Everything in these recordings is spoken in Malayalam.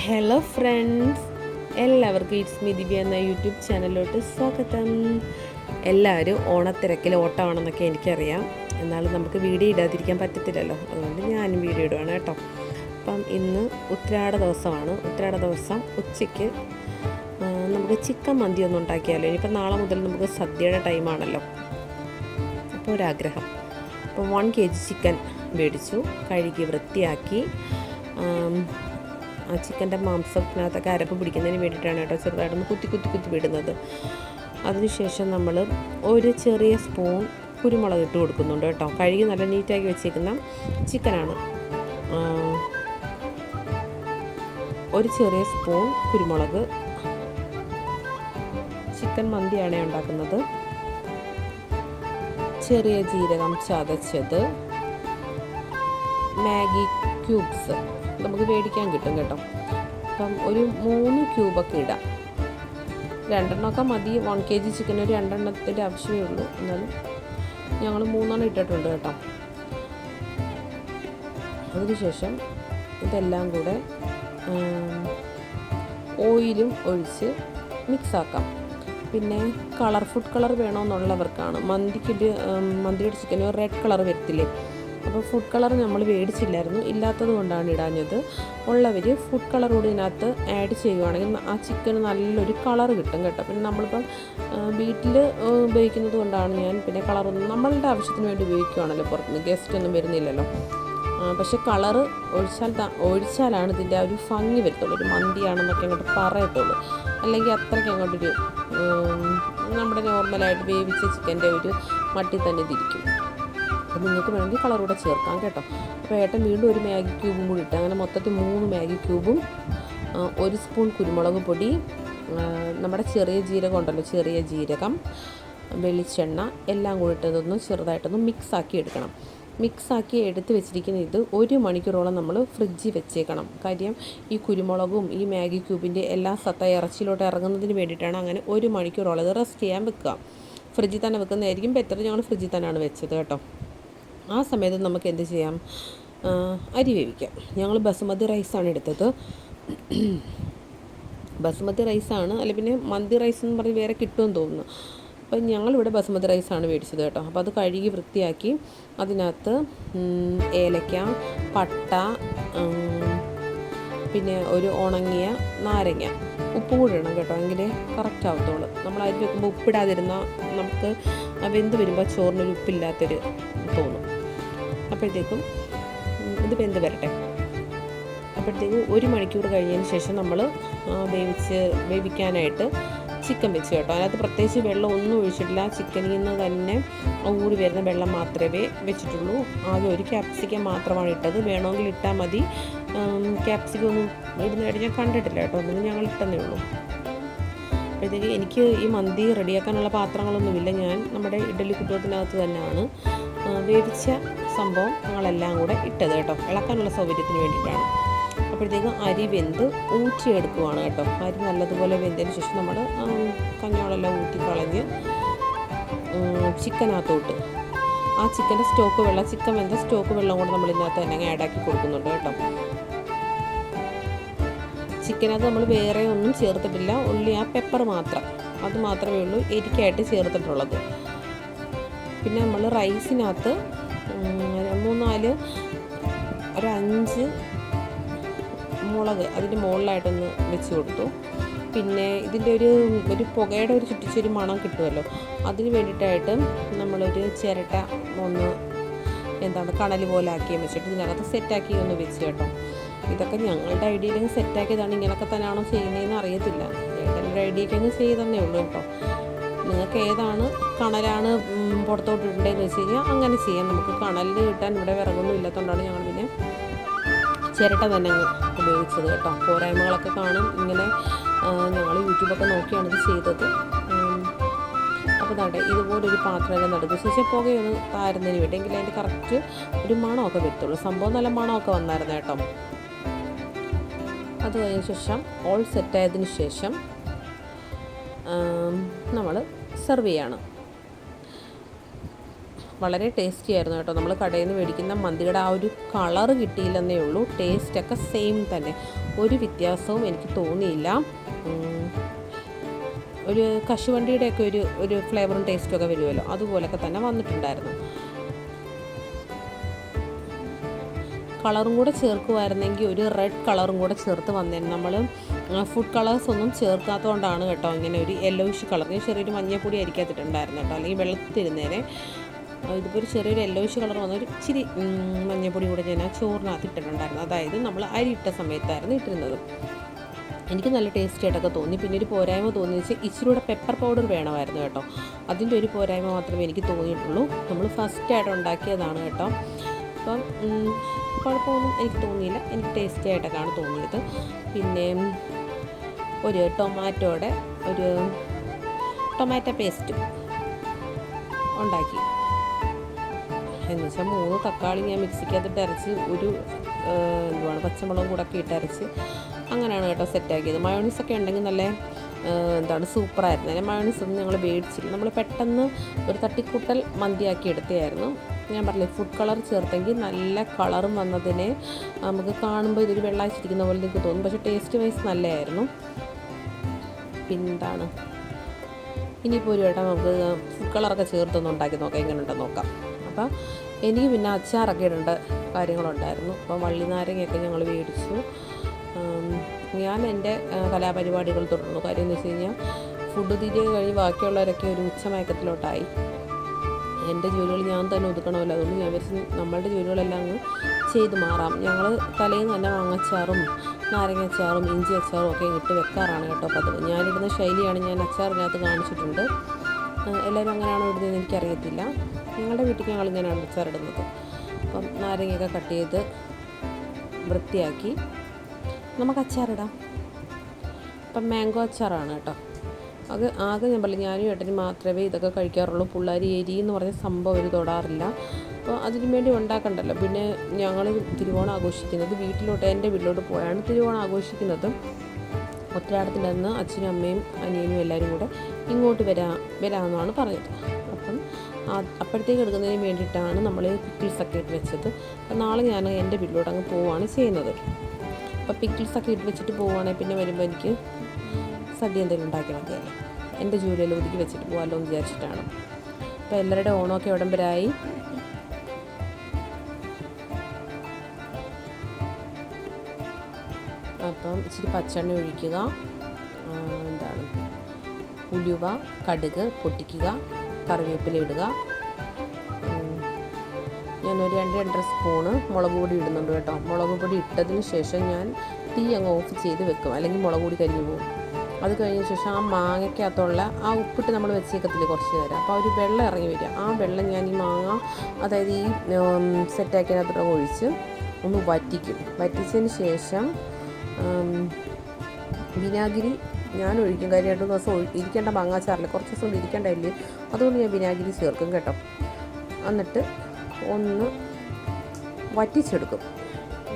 ഹലോ ഫ്രണ്ട്സ്, എല്ലാവർക്കും ഇറ്റ്സ് മീ ദിവ്യ എന്ന യൂട്യൂബ് ചാനലിലോട്ട് സ്വാഗതം. എല്ലാവരും ഓണത്തിരക്കിൽ ഓട്ടമാണെന്നൊക്കെ എനിക്കറിയാം, എന്നാലും നമുക്ക് വീഡിയോ ഇടാതിരിക്കാൻ പറ്റത്തില്ലല്ലോ, അതുകൊണ്ട് ഞാനും വീഡിയോ ഇടുവാണ് കേട്ടോ. അപ്പം ഇന്ന് ഉത്രാട ദിവസമാണ്. ഉത്രാട ദിവസം ഉച്ചയ്ക്ക് നമുക്ക് ചിക്കൻ മന്തി ഒന്നും ഉണ്ടാക്കിയാലോ. ഇനിയിപ്പോൾ നാളെ മുതൽ നമുക്ക് സദ്യയുടെ ടൈമാണല്ലോ, അപ്പോൾ ഒരാഗ്രഹം. അപ്പോൾ 1 kg ചിക്കൻ മേടിച്ചു, കഴുകി വൃത്തിയാക്കി. ആ ചിക്കൻ്റെ മാംസത്തിനകത്തൊക്കെ അരപ്പ് പിടിക്കുന്നതിന് വേണ്ടിയിട്ടാണ് കേട്ടോ ചെറുതായിട്ടൊന്ന് കുത്തി വിടുന്നത്. അതിനുശേഷം നമ്മൾ ഒരു ചെറിയ സ്പൂൺ കുരുമുളക് ഇട്ട് കൊടുക്കുന്നുണ്ട് കേട്ടോ. കഴുകി നല്ല നീറ്റാക്കി വെച്ചേക്കുന്ന ചിക്കനാണ്. ഒരു ചെറിയ സ്പൂൺ കുരുമുളക്. ചിക്കൻ മന്തിയാണ് ഉണ്ടാക്കുന്നത്. ചെറിയ ജീരകം ചതച്ചത്, മാഗി ക്യൂബ്സ് നമുക്ക് മേടിക്കാൻ കിട്ടും കേട്ടോ. അപ്പം ഒരു 3 ക്യൂബൊക്കെ ഇടാം. 2 മതി. 1 kg ചിക്കൻ ഒരു 2 ആവശ്യമേ ഉള്ളൂ, എന്നാലും ഞങ്ങൾ 3 ഇട്ടിട്ടുണ്ട് കേട്ടോ. അതിനുശേഷം ഇതെല്ലാം കൂടെ ഓയിലും ഒഴിച്ച് മിക്സാക്കാം. പിന്നെ ഫുഡ് കളർ വേണമെന്നുള്ളവർക്കാണ്. മന്തിയുടെ ചിക്കന് റെഡ് കളർ വരത്തില്ലേ, അപ്പോൾ ഫുഡ് കളർ നമ്മൾ മേടിച്ചില്ലായിരുന്നു, ഇല്ലാത്തത് കൊണ്ടാണ് ഇടാഞ്ഞത്. ഉള്ളവർ ഫുഡ് കളർ കൂടി ഇതിനകത്ത് ആഡ് ചെയ്യുവാണെങ്കിൽ ആ ചിക്കന് നല്ലൊരു കളർ കിട്ടും കേട്ടോ. പിന്നെ നമ്മളിപ്പം വീട്ടിൽ ഉപയോഗിക്കുന്നത് കൊണ്ടാണ് ഞാൻ പിന്നെ കളറൊന്നും നമ്മളുടെ ആവശ്യത്തിന് വേണ്ടി ഉപയോഗിക്കുകയാണല്ലോ, പുറത്തുനിന്ന് ഗസ്റ്റൊന്നും വരുന്നില്ലല്ലോ. പക്ഷേ കളറ് ഒഴിച്ചാലാണ് ഇതിൻ്റെ ആ ഒരു ഭംഗി വരത്തുള്ളൂ, ഒരു മന്തിയാണെന്നൊക്കെ അങ്ങോട്ട് പറയത്തുള്ളൂ. അല്ലെങ്കിൽ അത്രയ്ക്ക് അങ്ങോട്ടൊരു നമ്മുടെ നോർമലായിട്ട് വേവിച്ച ചിക്കൻ്റെ ഒരു മട്ടി തന്നെ തിരിക്കും. അപ്പോൾ നിങ്ങൾക്ക് വേണമെങ്കിൽ കളറൂടെ ചേർക്കാം കേട്ടോ. അപ്പോൾ ഏട്ടൻ വീണ്ടും ഒരു മാഗി ക്യൂബും കൂടി ഇട്ട്, അങ്ങനെ മൊത്തത്തിൽ 3 മാഗി ക്യൂബും 1 സ്പൂൺ കുരുമുളക് പൊടി, നമ്മുടെ ചെറിയ ജീരകം ഉണ്ടല്ലോ, ചെറിയ ജീരകം, വെളിച്ചെണ്ണ എല്ലാം കൂടി ഇട്ടതൊന്ന് ചെറുതായിട്ടൊന്ന് മിക്സാക്കി എടുക്കണം. മിക്സാക്കി എടുത്ത് വെച്ചിരിക്കുന്ന ഇത് 1 മണിക്കൂറോളം നമ്മൾ ഫ്രിഡ്ജിൽ വെച്ചേക്കണം. കാര്യം ഈ കുരുമുളകും ഈ മാഗി ക്യൂബിൻ്റെ എല്ലാ സത്ത ഇറച്ചിയിലോട്ട് ഇറങ്ങുന്നതിന് വേണ്ടിയിട്ടാണ് അങ്ങനെ 1 മണിക്കൂറോളം ഇത് റെസ്റ്റ് ചെയ്യാൻ വെക്കുക. ഫ്രിഡ്ജിൽ തന്നെ വെക്കുന്നതായിരിക്കും ബെറ്റർ. ഞങ്ങൾ ഫ്രിഡ്ജിൽ തന്നെയാണ് വെച്ചത് കേട്ടോ. ആ സമയത്ത് നമുക്ക് എന്ത് ചെയ്യാം, അരി വേവിക്കാം. ഞങ്ങൾ ബസുമതി റൈസാണ് എടുത്തത്. ബസുമതി റൈസാണ്, അല്ല പിന്നെ മന്തി റൈസ് എന്ന് പറഞ്ഞ് വേറെ കിട്ടുമെന്ന് തോന്നുന്നു. അപ്പം ഞങ്ങളിവിടെ ബസുമതി റൈസാണ് മേടിച്ചത് കേട്ടോ. അപ്പോൾ അത് കഴുകി വൃത്തിയാക്കി അതിനകത്ത് ഏലക്ക, പട്ട, പിന്നെ ഒരു ഉണങ്ങിയ നാരങ്ങ, ഉപ്പ് കൂടി ഇടണം കേട്ടോ, എങ്കിലേ കറക്റ്റ് ആവത്തുള്ളൂ. നമ്മൾ അരി വെക്കുമ്പോൾ ഉപ്പിടാതിരുന്നാൽ നമുക്ക് വെന്ത് വരുമ്പോൾ ചോറിനൊരു ഉപ്പില്ലാത്തൊരു തോന്നും. അപ്പോഴത്തേക്കും ഇത് വെന്ത് വരട്ടെ. അപ്പോഴത്തേക്കും 1 മണിക്കൂർ കഴിഞ്ഞതിന് ശേഷം നമ്മൾ വേവിക്കാനായിട്ട് ചിക്കൻ വെച്ച് കേട്ടോ. അതിനകത്ത് പ്രത്യേകിച്ച് വെള്ളം ഒന്നും ഒഴിച്ചിട്ടില്ല. ചിക്കനിൽ നിന്ന് തന്നെ ഊറി വരുന്ന വെള്ളം മാത്രമേ വെച്ചിട്ടുള്ളൂ. ആകെ ഒരു ക്യാപ്സിക്കം മാത്രമാണ് ഇട്ടത്. വേണമെങ്കിൽ ഇട്ടാൽ മതി. ക്യാപ്സിക്കം ഒന്നും ഇടുന്നതായിട്ട് ഞാൻ കണ്ടിട്ടില്ല കേട്ടോ, ഒന്നും ഞങ്ങൾ ഇട്ടെന്നേ ഉള്ളൂ. അപ്പോഴത്തേക്ക് എനിക്ക് ഈ മന്തി റെഡിയാക്കാനുള്ള പാത്രങ്ങളൊന്നുമില്ല. ഞാൻ നമ്മുടെ ഇഡ്ഡലി കുട്ടകത്തിനകത്ത് തന്നെയാണ് വേവിച്ച സംഭവം ഞങ്ങളെല്ലാം കൂടെ ഇട്ടത് കേട്ടോ, ഇളക്കാനുള്ള സൗകര്യത്തിന് വേണ്ടിയിട്ടാണ്. അപ്പോഴത്തേക്കും അരി വെന്ത് ഊറ്റിയെടുക്കുവാണ് കേട്ടോ. അരി നല്ലതുപോലെ വെന്തതിന് ശേഷം നമ്മൾ കഞ്ഞോളെല്ലാം ഊറ്റിക്കളഞ്ഞ് ചിക്കനകത്തോട്ട് ആ ചിക്കൻ്റെ ചിക്കൻ വെന്ത സ്റ്റോക്ക് വെള്ളം കൂടെ നമ്മൾ ഇതിനകത്ത് തന്നെ ആഡാക്കി കൊടുക്കുന്നുണ്ട് കേട്ടോ. ചിക്കനകത്ത് നമ്മൾ വേറെ ഒന്നും ചേർത്തിട്ടില്ല, ഉള്ളി ആ പെപ്പർ മാത്രം, അത് മാത്രമേ ഉള്ളൂ എരിക്കായിട്ട് ചേർത്തിട്ടുള്ളത്. പിന്നെ നമ്മൾ റൈസിനകത്ത് ഒരു 5 മുളക് അതിൻ്റെ മുകളിലായിട്ടൊന്ന് വെച്ച് കൊടുത്തു. പിന്നെ ഇതിൻ്റെ ഒരു പുകയുടെ ഒരു ചുറ്റിച്ചൊരു മണം കിട്ടുമല്ലോ, അതിന് വേണ്ടിയിട്ടായിട്ട് നമ്മളൊരു ചിരട്ട കണൽ പോലെ ആക്കി വെച്ചിട്ട് ഇതിനകത്ത് സെറ്റാക്കി ഒന്ന് വെച്ച് കേട്ടോ. ഇതൊക്കെ ഞങ്ങളുടെ ഐഡിയയിൽ സെറ്റാക്കിയതാണ്. ഇങ്ങനെയൊക്കെ തന്നെയാണോ ചെയ്യുന്നതെന്ന് അറിയത്തില്ല. ഏട്ടൻ്റെ ഐഡിയയ്ക്കങ്ങ് ചെയ്തെന്നേ ഉള്ളൂ കേട്ടോ. നിങ്ങൾക്ക് ഏതാണ് കണലാണ് പുറത്തോട്ട് ഇടേണ്ടതെന്ന് വെച്ച് കഴിഞ്ഞാൽ അങ്ങനെ ചെയ്യാം. നമുക്ക് കണലിൽ കിട്ടാൻ ഇവിടെ വിറകൊന്നും ഇല്ലാത്തതുകൊണ്ടാണ് ഞങ്ങൾ പിന്നെ ചിരട്ട തന്നെ ഉപയോഗിച്ചത് കേട്ടോ. പോരായ്മകളൊക്കെ കാണും. ഇങ്ങനെ ഞങ്ങൾ യൂട്യൂബൊക്കെ നോക്കിയാണ് ഇത് ചെയ്തത്. അപ്പോൾ ഇതുപോലൊരു പാത്രമൊക്കെ നടുക്ക് ശേഷം പുകയൊന്ന് താരുന്നതിന് വേണ്ടി, എങ്കിൽ അതിൻ്റെ കറക്റ്റ് ഒരു മണമൊക്കെ വരത്തുള്ളൂ. സംഭവം നല്ല മണമൊക്കെ വന്നായിരുന്നു കേട്ടോ. അത് കഴിഞ്ഞ ശേഷം ഓൾ സെറ്റായതിന് ശേഷം നമ്മൾ സെർവ് ചെയ്യാണ്. വളരെ ടേസ്റ്റി ആയിരുന്നു കേട്ടോ. നമ്മൾ കടയിൽ നിന്ന് മേടിക്കുന്ന മന്തിയുടെ ആ ഒരു കളറ് കിട്ടിയില്ലെന്നേ ഉള്ളൂ. ടേസ്റ്റൊക്കെ സെയിം തന്നെ, ഒരു വ്യത്യാസവും എനിക്ക് തോന്നിയില്ല. ഒരു കശുവണ്ടിയുടെയൊക്കെ ഒരു ഫ്ലേവറും ടേസ്റ്റും ഒക്കെ വരുമല്ലോ, അതുപോലൊക്കെ തന്നെ വന്നിട്ടുണ്ടായിരുന്നു. കളറും കൂടെ ചേർക്കുമായിരുന്നെങ്കിൽ ഒരു റെഡ് കളറും കൂടെ ചേർത്ത് വന്നേനെ. നമ്മൾ ഫുഡ് കളേഴ്സ് ഒന്നും ചേർക്കാത്തതുകൊണ്ടാണ് കേട്ടോ ഇങ്ങനെ ഒരു യെല്ലോയിഷ് കളർ. ചെറിയൊരു മഞ്ഞപ്പൊടി അരിക്കത്തിട്ടുണ്ടായിരുന്നു കേട്ടോ, അല്ലെങ്കിൽ വെള്ളത്തിരുന്നേനെ. ഇതിപ്പോൾ ഒരു ചെറിയൊരു യെല്ലോയിഷ് കളർ വന്ന ഒരു ഇച്ചിരി മഞ്ഞപ്പൊടി കൂടെ ഞാൻ ആ ചോറിനകത്ത് ഇട്ടിട്ടുണ്ടായിരുന്നു. അതായത് നമ്മൾ അരി ഇട്ട സമയത്തായിരുന്നു ഇട്ടിരുന്നത്. എനിക്ക് നല്ല ടേസ്റ്റി ആയിട്ടൊക്കെ തോന്നി. പിന്നെ ഒരു പോരായ്മ തോന്നിയെന്ന് വെച്ചാൽ ഇച്ചിരി കൂടെ പെപ്പർ പൗഡർ വേണമായിരുന്നു കേട്ടോ. അതിൻ്റെ ഒരു പോരായ്മ മാത്രമേ എനിക്ക് തോന്നിയിട്ടുള്ളൂ. നമ്മൾ ഫസ്റ്റായിട്ട് ഉണ്ടാക്കിയതാണ് കേട്ടോ. അപ്പം കുഴപ്പമൊന്നും എനിക്ക് തോന്നിയില്ല, എനിക്ക് ടേസ്റ്റി ആയിട്ടൊക്കെയാണ് തോന്നിയത്. പിന്നെ ഒരു ടൊമാറ്റോ പേസ്റ്റ് ഉണ്ടാക്കി. എന്ന് വെച്ചാൽ 3 തക്കാളി ഞാൻ മിക്സിക്കകത്തിട്ട് അരച്ച് പച്ചമുളകും കൂടെ ഒക്കെ ഇട്ടരച്ച് അങ്ങനെയാണ് കേട്ടോ സെറ്റാക്കിയത്. മയോണീസൊക്കെ ഉണ്ടെങ്കിൽ നല്ല സൂപ്പറായിരുന്നു. അതിന് മയോണീസൊന്നും ഞങ്ങൾ മേടിച്ചില്ല. നമ്മൾ പെട്ടെന്ന് ഒരു തട്ടിക്കൂട്ടൽ മന്തിയാക്കി എടുത്തതായിരുന്നു. ഞാൻ പറഞ്ഞില്ലേ, ഫുഡ് കളർ ചേർത്തെങ്കിൽ നല്ല കളറും വന്നതിനെ നമുക്ക് കാണുമ്പോൾ ഇതൊരു വെള്ളാച്ചിരിക്കുന്ന പോലെ എനിക്ക് തോന്നും. പക്ഷേ ടേസ്റ്റ് വൈസ് നല്ലതായിരുന്നു. പിന്നെന്താണ്, ഇനിയിപ്പോൾ ഒരു വട്ടം നമുക്ക് ഫുഡ് കളറൊക്കെ ചേർത്തൊന്ന് ഉണ്ടാക്കി നോക്കാം, എങ്ങനെ ഉണ്ടെന്ന് നോക്കാം. അപ്പം എനിക്ക് പിന്നെ അച്ചാറൊക്കെ ഇടേണ്ട കാര്യങ്ങളുണ്ടായിരുന്നു. അപ്പോൾ വള്ളിനാരങ്ങയൊക്കെ ഞങ്ങൾ മേടിച്ചു. ഞാൻ എൻ്റെ കലാപരിപാടികൾ തുടർന്നു. കാര്യം എന്ന് വെച്ച് കഴിഞ്ഞാൽ ഫുഡ് തിരികെ കഴിഞ്ഞ് ബാക്കിയുള്ളവരൊക്കെ ഒരു ഉച്ചമയക്കത്തിലോട്ടായി. എൻ്റെ ജോലികൾ ഞാൻ തന്നെ ഒതുക്കണമല്ലോ. അതുകൊണ്ട് ഞാൻ വിചാരിച്ചു നമ്മളുടെ ജോലികളെല്ലാം അങ്ങ് ചെയ്ത് മാറാം. ഞങ്ങൾ തലേന്ന് തന്നെ മാങ്ങച്ചാറും നാരങ്ങച്ചാറും ഇഞ്ചി അച്ചാറും ഒക്കെ ഇട്ട് വെക്കാറാണ് കേട്ടോ പതിവ്. ഞാനിടുന്ന ശൈലിയാണ് ഞാൻ അച്ചാറിനകത്ത് കാണിച്ചിട്ടുണ്ട്. എല്ലാവരും അങ്ങനെയാണോ ഇടുന്നതെന്ന് എനിക്കറിയത്തില്ല. ഞങ്ങളുടെ വീട്ടിൽ ഞങ്ങൾ ഇങ്ങനെയാണ് അച്ചാറിടുന്നത്. അപ്പം നാരങ്ങയൊക്കെ കട്ട് ചെയ്ത് വൃത്തിയാക്കി നമുക്ക് അച്ചാറിടാം. അപ്പം മാംഗോ അച്ചാറാണ് കേട്ടോ. ആകെ ഞാൻ പറഞ്ഞു, ഞാനും ഏട്ടനും മാത്രമേ ഇതൊക്കെ കഴിക്കാറുള്ളൂ. പിള്ളേർ എരി എന്ന് പറഞ്ഞ സംഭവം ഒരു തൊടാറില്ല. അപ്പോൾ അതിനു വേണ്ടി ഉണ്ടാക്കണ്ടല്ലോ. പിന്നെ ഞങ്ങൾ തിരുവോണം ആഘോഷിക്കുന്നത് എൻ്റെ വീട്ടിലോട്ട് പോയാണ് തിരുവോണം ആഘോഷിക്കുന്നത്. ഒറ്റയാടത്തിൻ്റെ അന്ന് അച്ഛനും അമ്മയും അനിയനും എല്ലാവരും കൂടെ ഇങ്ങോട്ട് വരാമെന്നാണ് പറഞ്ഞത്. അപ്പം അപ്പോഴത്തേക്ക് എടുക്കുന്നതിന് വേണ്ടിയിട്ടാണ് നമ്മൾ പിക്കിൾസൊക്കെ ഇട്ട് വെച്ചത്. അപ്പം നാളെ ഞാൻ എൻ്റെ വീട്ടിലോട്ട് അങ്ങ് പോവുകയാണ് ചെയ്യുന്നത്. അപ്പോൾ പിക്കിൾസൊക്കെ ഇട്ട് വെച്ചിട്ട് പോവുകയാണെങ്കിൽ പിന്നെ വരുമ്പോൾ എനിക്ക് സദ്യ എന്തെങ്കിലും ഉണ്ടാക്കിയാൽ മതിയല്ലോ. എൻ്റെ ജോലിയെല്ലാം ഒതുക്കി വെച്ചിട്ട് പോകാമല്ലോ എന്ന് വിചാരിച്ചിട്ടാണ്. അപ്പോൾ എല്ലാവരുടെ ഓണമൊക്കെ ഉടമ്പരായി. അപ്പം ഇച്ചിരി പച്ചെണ്ണ ഒഴിക്കുക, ഉലുവ കടുക് പൊട്ടിക്കുക, കറിവേപ്പില ഇടുക. ഞാനൊരു 2-2.5 സ്പൂണ് മുളക് പൊടി ഇടുന്നുണ്ട് കേട്ടോ. മുളക് പൊടി ഇട്ടതിന് ശേഷം ഞാൻ തീ അങ്ങ് ഓഫ് ചെയ്ത് വെക്കും, അല്ലെങ്കിൽ മുളക് പൊടി കരിഞ്ഞു പോകും. അത് കഴിഞ്ഞ ശേഷം ആ മാങ്ങയ്ക്കകത്തുള്ള ആ ഉപ്പിട്ട് നമ്മൾ വെച്ചേക്കത്തില്ലേ കുറച്ച് നേരം, അപ്പോൾ ആ ഒരു വെള്ളം ഇറങ്ങി വരിക. ആ വെള്ളം ഞാൻ ഈ മാങ്ങ, അതായത് ഈ സെറ്റാക്കിയതിനകത്തോട്ട് ഒഴിച്ച് ഒന്ന് വറ്റിച്ചതിന് ശേഷം വിനാഗിരി ഞാൻ ഒഴിക്കും. കാര്യം 2 ദിവസം ഇരിക്കേണ്ട മാങ്ങാച്ചാറില്ല, കുറച്ച് ദിവസം കൊണ്ട് ഇരിക്കേണ്ടതില്ലേ, അതുകൊണ്ട് ഞാൻ വിനാഗിരി ചേർക്കും കേട്ടോ. എന്നിട്ട് ഒന്ന് വറ്റിച്ചെടുക്കും.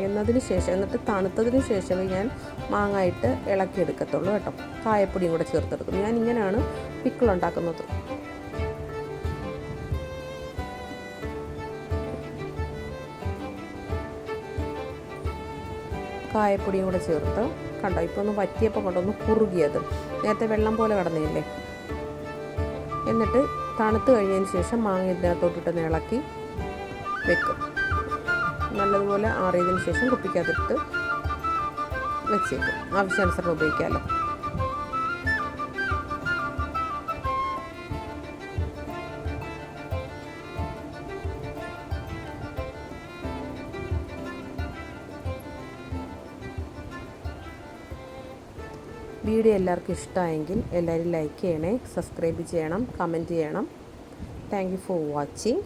എന്നിട്ട് തണുത്തതിന് ശേഷമേ ഞാൻ മാങ്ങായിട്ട് ഇളക്കിയെടുക്കത്തുള്ളൂ കേട്ടോ. കായപ്പൊടിയും കൂടെ ചേർത്തെടുക്കും. ഞാൻ ഇങ്ങനെയാണ് പിക്കിളുണ്ടാക്കുന്നത്. കായപ്പൊടിയും കൂടെ ചേർത്ത് കണ്ടോ, ഇപ്പോൾ ഒന്ന് വറ്റിയപ്പോൾ കൊണ്ടൊന്ന് കുറുകിയത്, നേരത്തെ വെള്ളം പോലെ കിടന്നില്ലേ. എന്നിട്ട് തണുത്ത് കഴിഞ്ഞതിന് ശേഷം മാങ്ങ ഇതിനകത്തോട്ടിട്ട് ഇളക്കി വെക്കും. നല്ലതുപോലെ ആറിയതിന് ശേഷം കുപ്പിക്കകത്തിട്ട് വെച്ചേക്കും. ആവശ്യാനുസരണം ഉപയോഗിക്കാമല്ലോ. വീഡിയോ എല്ലാവർക്കും ഇഷ്ടമായെങ്കിൽ എല്ലാവരും ലൈക്ക് ചെയ്യണേ, സബ്സ്ക്രൈബ് ചെയ്യണം, കമൻറ്റ് ചെയ്യണം. Thank you for watching.